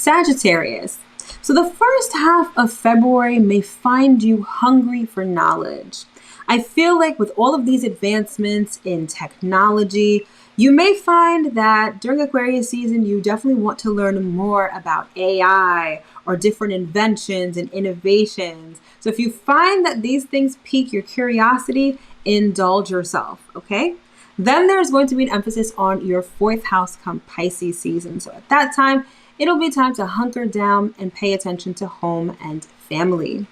Sagittarius. So the first half of February may find you hungry for knowledge. I feel like with all of these advancements in technology, you may find that during Aquarius season, you definitely want to learn more about AI or different inventions and innovations. So if you find that these things pique your curiosity, indulge yourself, okay? Then there's going to be an emphasis on your fourth house come Pisces season. So at that time, it'll be time to hunker down and pay attention to home and family.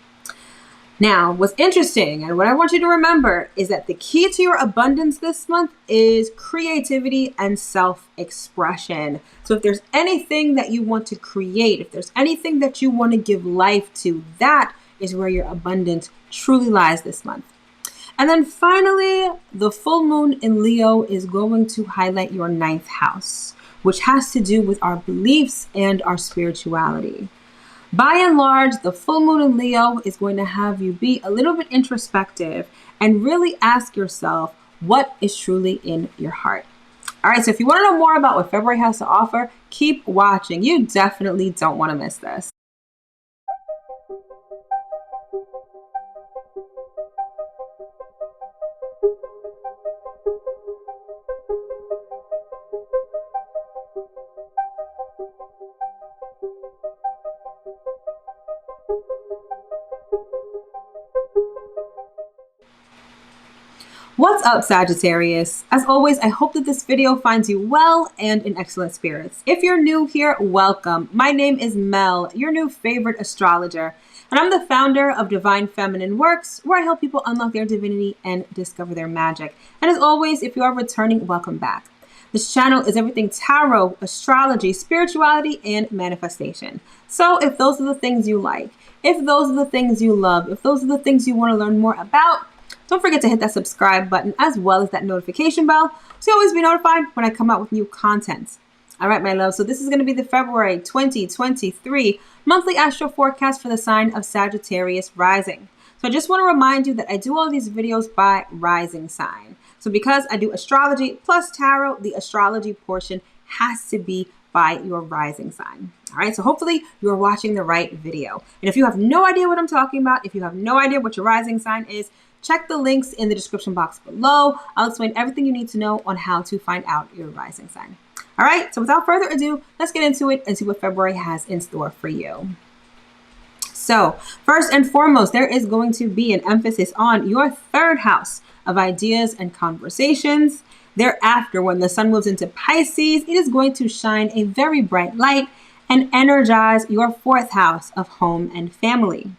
Now, what's interesting and what I want you to remember is that the key to your abundance this month is creativity and self-expression. So if there's anything that you want to create, if there's anything that you want to give life to, that is where your abundance truly lies this month. And then finally, the full moon in Leo is going to highlight your ninth house, which has to do with our beliefs and our spirituality. By and large, the full moon in Leo is going to have you be a little bit introspective and really ask yourself what is truly in your heart. All right, so if you want to know more about what February has to offer, keep watching. You definitely don't want to miss this. What's up, Sagittarius? As always, I hope that this video finds you well and in excellent spirits. If you're new here, welcome. My name is Mel, your new favorite astrologer, and I'm the founder of divinefeminineworks, where I help people unlock their divinity and discover their magic. And as always, if you are returning, welcome back. This channel is everything tarot, astrology, spirituality, and manifestation. So if those are the things you like, if those are the things you love, if those are the things you want to learn more about, don't forget to hit that subscribe button as well as that notification bell so you always be notified when I come out with new content. All right, my love. So this is going to be the February 2023 monthly astro forecast for the sign of Sagittarius rising. So I just want to remind you that I do all these videos by rising sign. So because I do astrology plus tarot, the astrology portion has to be by your rising sign. All right, so hopefully you're watching the right video. And if you have no idea what I'm talking about, if you have no idea what your rising sign is, check the links in the description box below. I'll explain everything you need to know on how to find out your rising sign. All right, so without further ado, let's get into it and see what February has in store for you. So first and foremost, there is going to be an emphasis on your third house of ideas and conversations. Thereafter, when the sun moves into Pisces, it is going to shine a very bright light and energize your fourth house of home and family.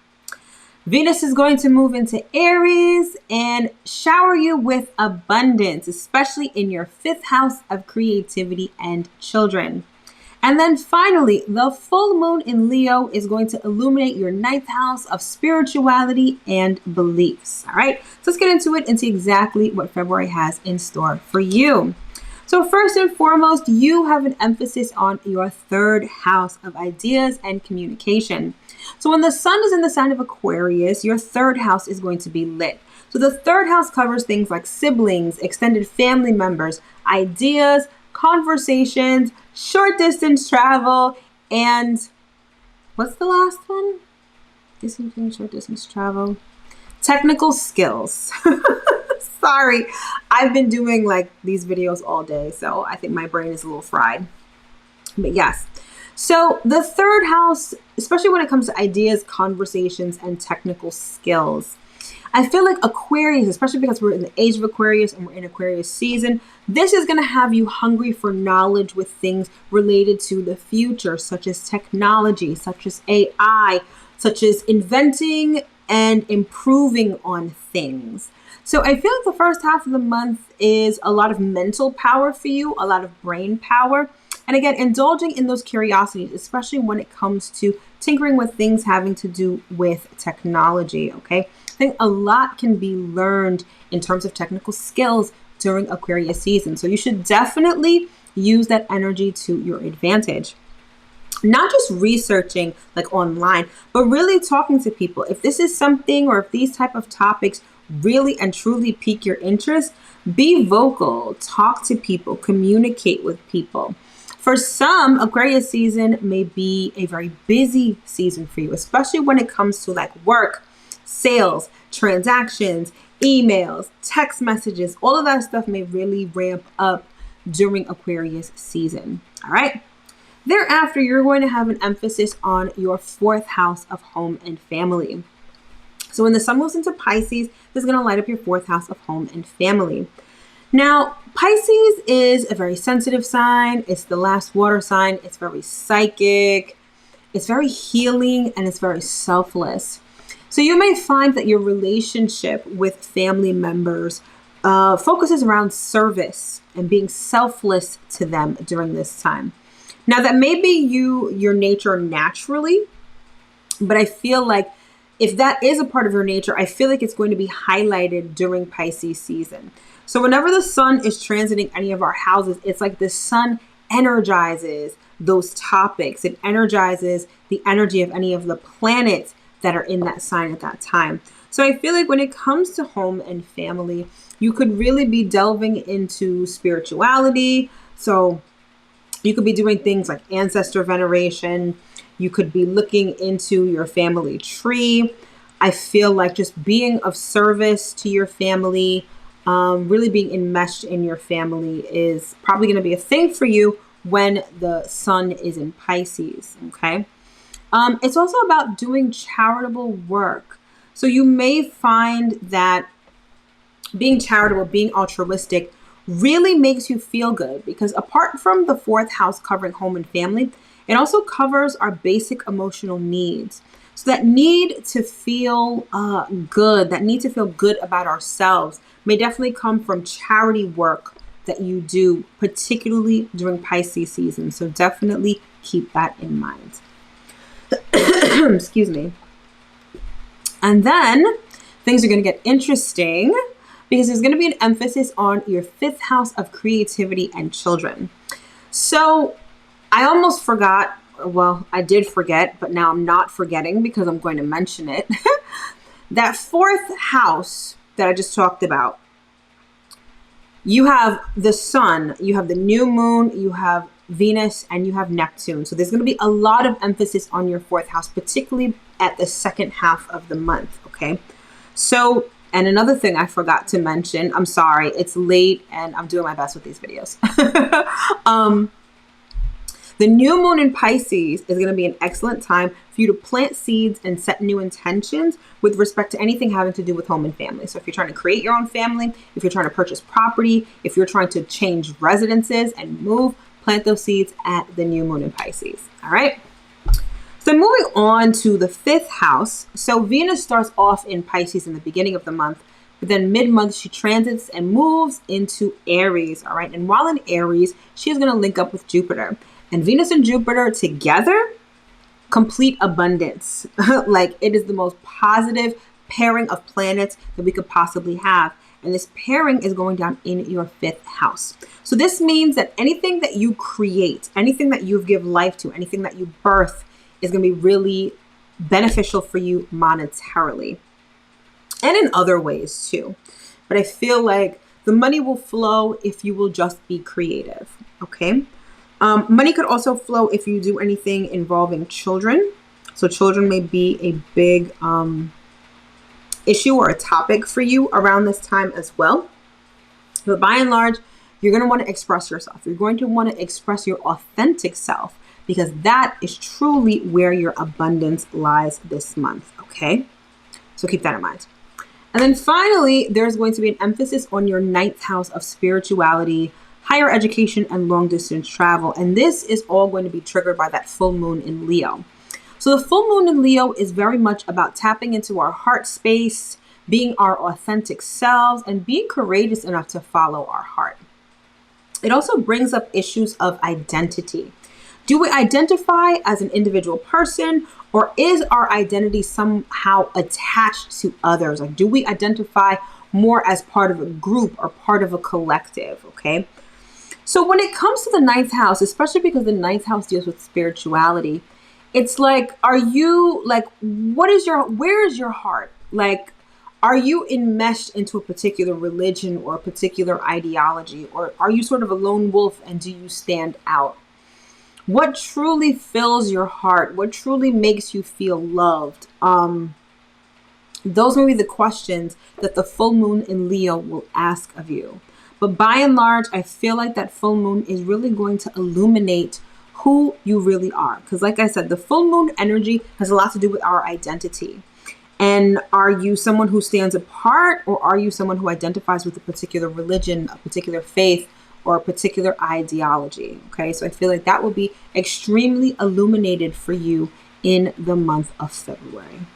Venus is going to move into Aries and shower you with abundance, especially in your fifth house of creativity and children. And then finally, the full moon in Leo is going to illuminate your ninth house of spirituality and beliefs. All right, so let's get into it and see exactly what February has in store for you. So first and foremost, you have an emphasis on your third house of ideas and communication. So when the sun is in the sign of Aquarius, your third house is going to be lit. So the third house covers things like siblings, extended family members, ideas, conversations, short distance travel, and what's the last one? Short distance travel, technical skills. Sorry, I've been doing like these videos all day, so I think my brain is a little fried. But yes, so the third house, especially when it comes to ideas, conversations, and technical skills, I feel like Aquarius, especially because we're in the age of Aquarius and we're in Aquarius season, this is going to have you hungry for knowledge with things related to the future, such as technology, such as AI, such as inventing and improving on things. So I feel like the first half of the month is a lot of mental power for you, a lot of brain power. And again, indulging in those curiosities, especially when it comes to tinkering with things having to do with technology, okay? I think a lot can be learned in terms of technical skills during Aquarius season. So you should definitely use that energy to your advantage. Not just researching like online, but really talking to people. If this is something or if these type of topics really and truly pique your interest, be vocal, talk to people, communicate with people. For some, Aquarius season may be a very busy season for you, especially when it comes to like work, sales, transactions, emails, text messages. All of that stuff may really ramp up during Aquarius season. All right. Thereafter, you're going to have an emphasis on your 4th house of home and family. So when the sun moves into Pisces, this is going to light up your 4th house of home and family. Now, Pisces is a very sensitive sign. It's the last water sign. It's very psychic. It's very healing, and it's very selfless. So you may find that your relationship with family members focuses around service and being selfless to them during this time. Now, that may be your nature naturally, but I feel like if that is a part of your nature, I feel like it's going to be highlighted during Pisces season. So whenever the sun is transiting any of our houses, it's like the sun energizes those topics. It energizes the energy of any of the planets that are in that sign at that time. So I feel like when it comes to home and family, you could really be delving into spirituality. So you could be doing things like ancestor veneration. You could be looking into your family tree. I feel like just being of service to your family, really being enmeshed in your family is probably going to be a thing for you when the sun is in Pisces, okay? It's also about doing charitable work. So you may find that being charitable, being altruistic really makes you feel good, because apart from the 4th house covering home and family, it also covers our basic emotional needs. So that need to feel good, that need to feel good about ourselves may definitely come from charity work that you do, particularly during Pisces season. So definitely keep that in mind. Excuse me. And then things are going to get interesting, because there's going to be an emphasis on your 5th house of creativity and children. So I almost forgot. Well, I did forget, but now I'm not forgetting because I'm going to mention it. That 4th house that I just talked about, you have the sun, you have the new moon, you have Venus, and you have Neptune. So there's going to be a lot of emphasis on your 4th house, particularly at the second half of the month. Okay. So, and another thing I forgot to mention, I'm sorry, it's late and I'm doing my best with these videos. The new moon in Pisces is going to be an excellent time for you to plant seeds and set new intentions with respect to anything having to do with home and family. So if you're trying to create your own family, if you're trying to purchase property, if you're trying to change residences and move, plant those seeds at the new moon in Pisces. All right. So moving on to the 5th house. So Venus starts off in Pisces in the beginning of the month, but then mid-month she transits and moves into Aries. All right. And while in Aries, she is going to link up with Jupiter. And Venus and Jupiter together, complete abundance. Like, it is the most positive pairing of planets that we could possibly have. And this pairing is going down in your 5th house. So this means that anything that you create, anything that you give life to, anything that you birth is going to be really beneficial for you monetarily. And in other ways too. But I feel like the money will flow if you will just be creative. Okay. Money could also flow if you do anything involving children. So children may be a big issue or a topic for you around this time as well. But by and large, you're going to want to express yourself. You're going to want to express your authentic self, because that is truly where your abundance lies this month. Okay. So keep that in mind. And then finally, there's going to be an emphasis on your 9th house of spirituality, higher education, and long distance travel. And this is all going to be triggered by that full moon in Leo. So the full moon in Leo is very much about tapping into our heart space, being our authentic selves, and being courageous enough to follow our heart. It also brings up issues of identity. Do we identify as an individual person, or is our identity somehow attached to others? Like, do we identify more as part of a group or part of a collective? Okay. So when it comes to the 9th house, especially because the 9th house deals with spirituality, it's like, are you like, where is your heart? Like, are you enmeshed into a particular religion or a particular ideology, or are you sort of a lone wolf and do you stand out? What truly fills your heart? What truly makes you feel loved? Those may be the questions that the full moon in Leo will ask of you. But by and large, I feel like that full moon is really going to illuminate who you really are. Because like I said, the full moon energy has a lot to do with our identity. And are you someone who stands apart, or are you someone who identifies with a particular religion, a particular faith, or a particular ideology? Okay, so I feel like that will be extremely illuminated for you in the month of February.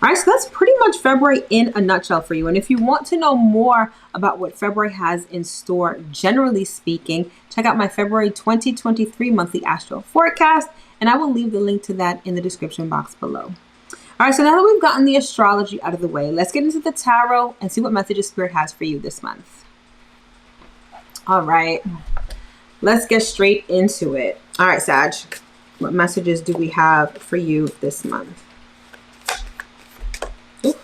All right, so that's pretty much February in a nutshell for you. And if you want to know more about what February has in store, generally speaking, check out my February 2023 monthly astro forecast, and I will leave the link to that in the description box below. All right, so now that we've gotten the astrology out of the way, let's get into the tarot and see what messages Spirit has for you this month. All right, let's get straight into it. All right, Sag, what messages do we have for you this month? Ooh.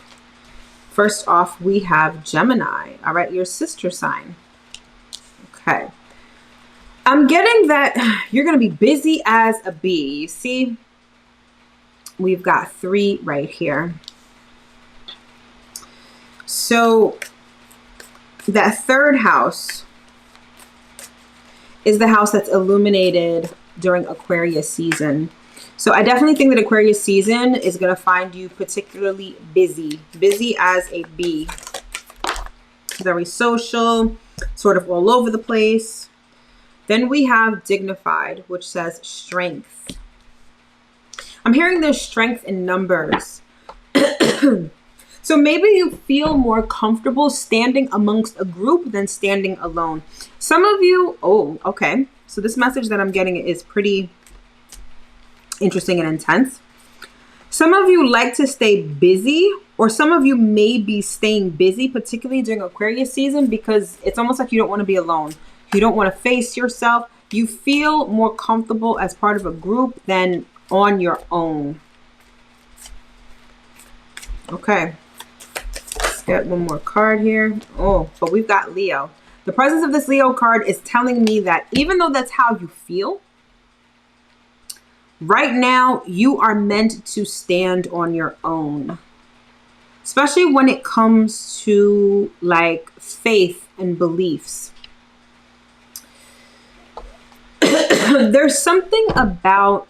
First off, we have Gemini. All right, your sister sign. Okay. I'm getting that you're going to be busy as a bee. You see? We've got 3 right here. So that 3rd house is the house that's illuminated during Aquarius season. So I definitely think that Aquarius season is going to find you particularly busy as a bee. Very social, sort of all over the place. Then we have dignified, which says strength. I'm hearing there's strength in numbers. So maybe you feel more comfortable standing amongst a group than standing alone. Some of you, oh, okay. So this message that I'm getting is pretty interesting and intense. Some of you like to stay busy, or some of you may be staying busy, particularly during Aquarius season, because it's almost like you don't want to be alone. You don't want to face yourself. You feel more comfortable as part of a group than on your own. Okay, let's get one more card here. Oh, but we've got Leo. The presence of this Leo card is telling me that even though that's how you feel, right now you are meant to stand on your own. Especially when it comes to like faith and beliefs. There's something about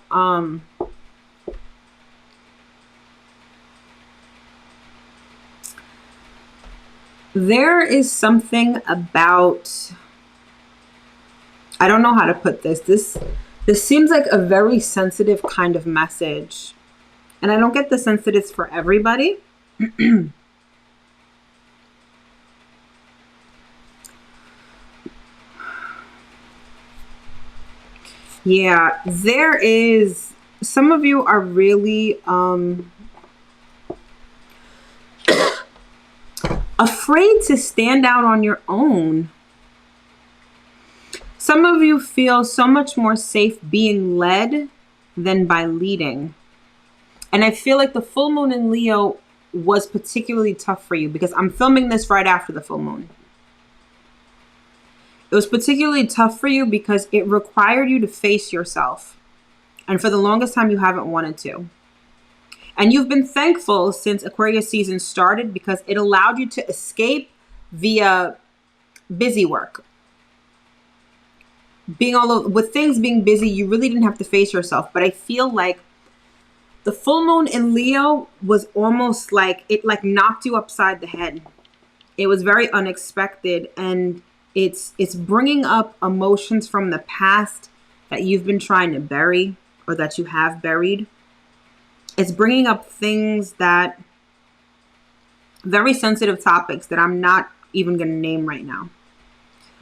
there is something about, I don't know how to put this. This seems like a very sensitive kind of message. And I don't get the sense that it's for everybody. Yeah, there is, some of you are really afraid to stand out on your own. Some of you feel so much more safe being led than by leading. And I feel like the full moon in Leo was particularly tough for you because I'm filming this right after the full moon. It was particularly tough for you because it required you to face yourself. And for the longest time, you haven't wanted to. And you've been thankful since Aquarius season started because it allowed you to escape via busy work. Being all over, with things being busy, you really didn't have to face yourself. But I feel like the full moon in Leo was almost like it like knocked you upside the head. It was very unexpected, and it's bringing up emotions from the past that you've been trying to bury or that you have buried. It's bringing up things that, very sensitive topics that I'm not even going to name right now,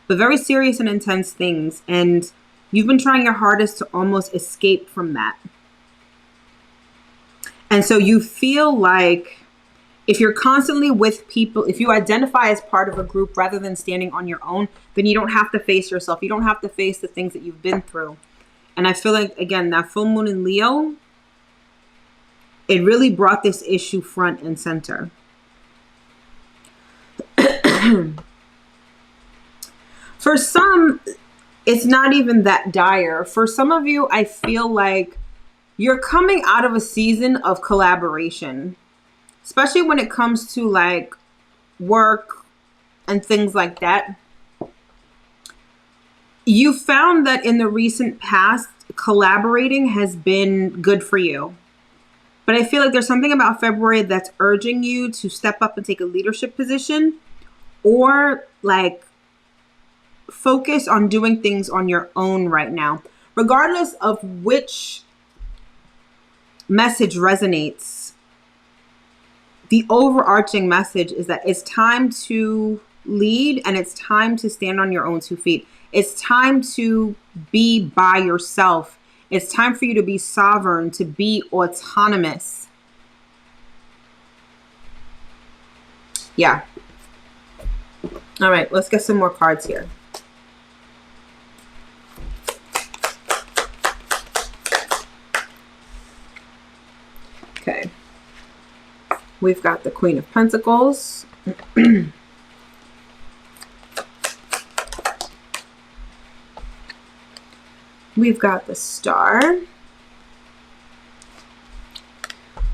but very serious and intense things. And you've been trying your hardest to almost escape from that. And so you feel like if you're constantly with people, if you identify as part of a group rather than standing on your own, then you don't have to face yourself. You don't have to face the things that you've been through. And I feel like, again, that full moon in Leo, it really brought this issue front and center. For some, it's not even that dire. For some of you, I feel like you're coming out of a season of collaboration, especially when it comes to like work and things like that. You found that in the recent past, collaborating has been good for you. But I feel like there's something about February that's urging you to step up and take a leadership position, or like focus on doing things on your own right now. Regardless of which message resonates, the overarching message is that it's time to lead and it's time to stand on your own 2 feet. It's time to be by yourself. It's time for you to be sovereign, to be autonomous. Yeah. All right, let's get some more cards here. Okay. We've got the Queen of Pentacles. We've got the Star.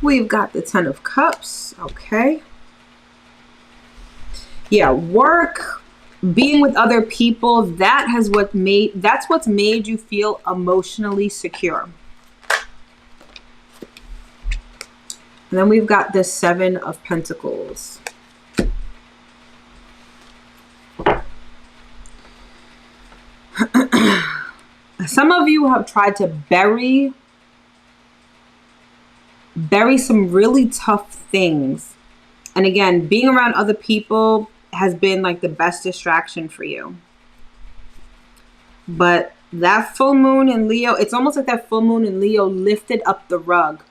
We've got the Ten of Cups. Okay. Yeah, work, being with other people, that's what's made you feel emotionally secure. And then we've got the Seven of Pentacles. Some of you have tried to bury some really tough things. And again, being around other people has been like the best distraction for you. But that full moon in Leo, it's almost like that full moon in Leo lifted up the rug.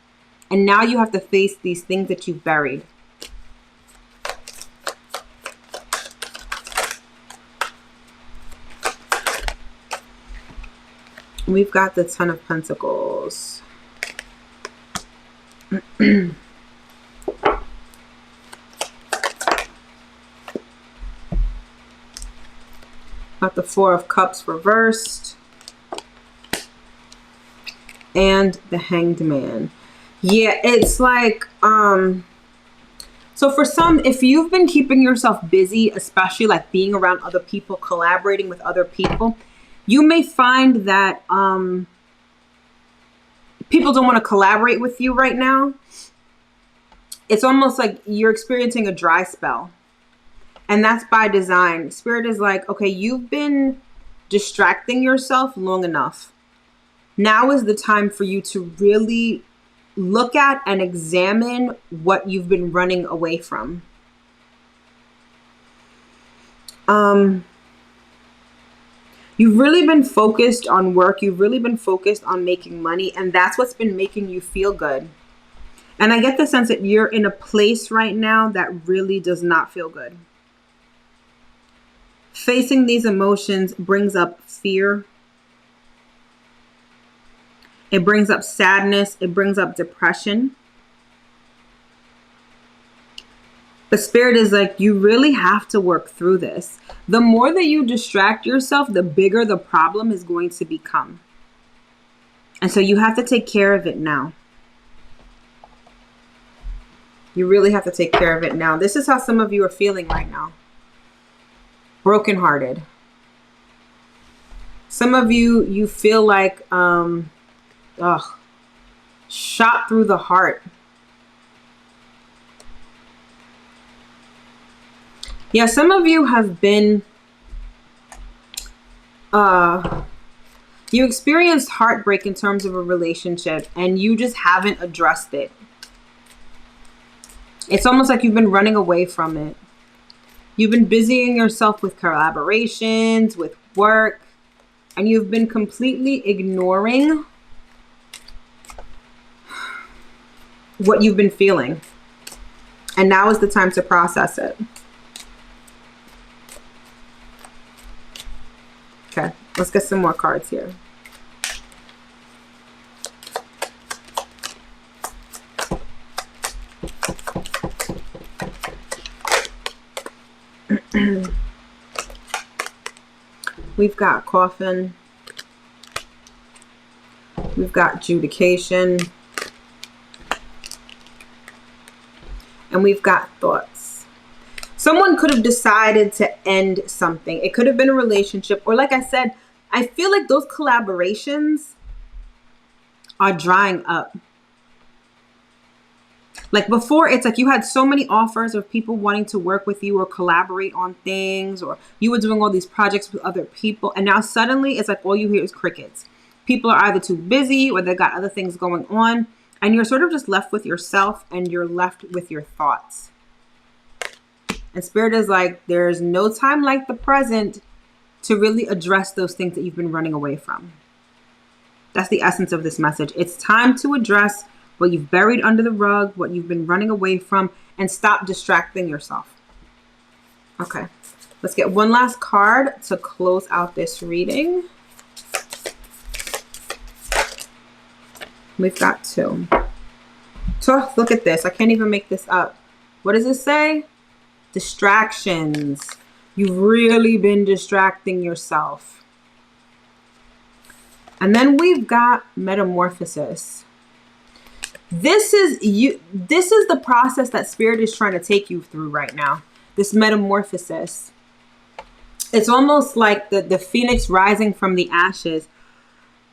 And now you have to face these things that you've buried. We've got the Ten of Pentacles. Got the Four of Cups reversed. And the Hanged Man. Yeah, it's like, so for some, if you've been keeping yourself busy, especially like being around other people, collaborating with other people, you may find that people don't want to collaborate with you right now. It's almost like you're experiencing a dry spell. And that's by design. Spirit is like, okay, you've been distracting yourself long enough. Now is the time for you to really look at and examine what you've been running away from. You've really been focused on work. You've really been focused on making money. And that's what's been making you feel good. And I get the sense that you're in a place right now that really does not feel good. Facing these emotions brings up fear. It brings up sadness. It brings up depression. But Spirit is like, you really have to work through this. The more that you distract yourself, the bigger the problem is going to become. And so you have to take care of it now. You really have to take care of it now. This is how some of you are feeling right now. Brokenhearted. Some of you feel like, shot through the heart. Yeah, some of you have been, you experienced heartbreak in terms of a relationship and you just haven't addressed it. It's almost like you've been running away from it. You've been busying yourself with collaborations, with work, and you've been completely ignoring what you've been feeling. And now is the time to process it. Okay, let's get some more cards here. We've got coffin. We've got adjudication. And we've got thoughts. Someone could have decided to end something. It could have been a relationship, or like I said, I feel like those collaborations are drying up. Like before, it's like you had so many offers of people wanting to work with you or collaborate on things, or you were doing all these projects with other people. And now suddenly it's like all you hear is crickets. People are either too busy or they got other things going on. And you're sort of just left with yourself, and you're left with your thoughts. And Spirit is like, there's no time like the present to really address those things that you've been running away from. That's the essence of this message. It's time to address what you've buried under the rug, what you've been running away from, and stop distracting yourself. Okay, let's get one last card to close out this reading. We've got 2. So look at this. I can't even make this up. What does it say? Distractions. You've really been distracting yourself. And then we've got metamorphosis. This is the process that Spirit is trying to take you through right now. This metamorphosis. It's almost like the phoenix rising from the ashes.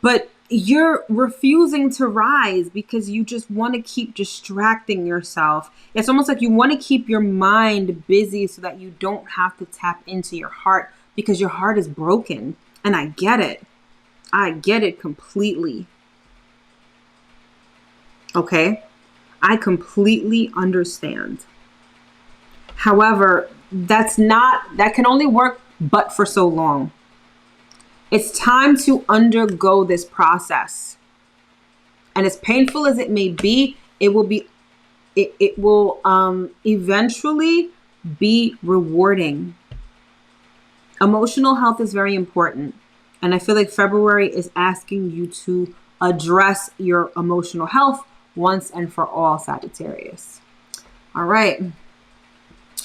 But you're refusing to rise because you just want to keep distracting yourself. It's almost like you want to keep your mind busy so that you don't have to tap into your heart, because your heart is broken. And I get it. I get it completely. Okay? I completely understand. However, that can only work but for so long. It's time to undergo this process. And as painful as it may be, it will eventually be rewarding. Emotional health is very important. And I feel like February is asking you to address your emotional health once and for all, Sagittarius. All right.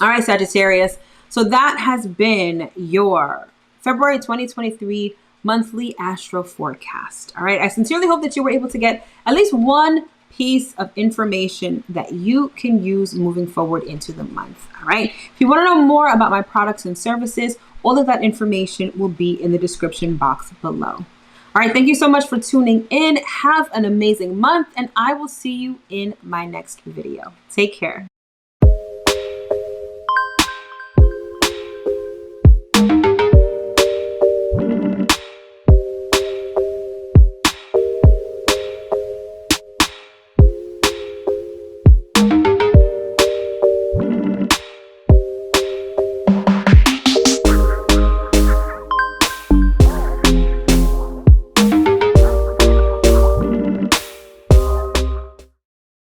All right, Sagittarius. So that has been your February 2023 monthly astro forecast. All right. I sincerely hope that you were able to get at least one piece of information that you can use moving forward into the month. All right. If you want to know more about my products and services, all of that information will be in the description box below. All right. Thank you so much for tuning in. Have an amazing month, and I will see you in my next video. Take care.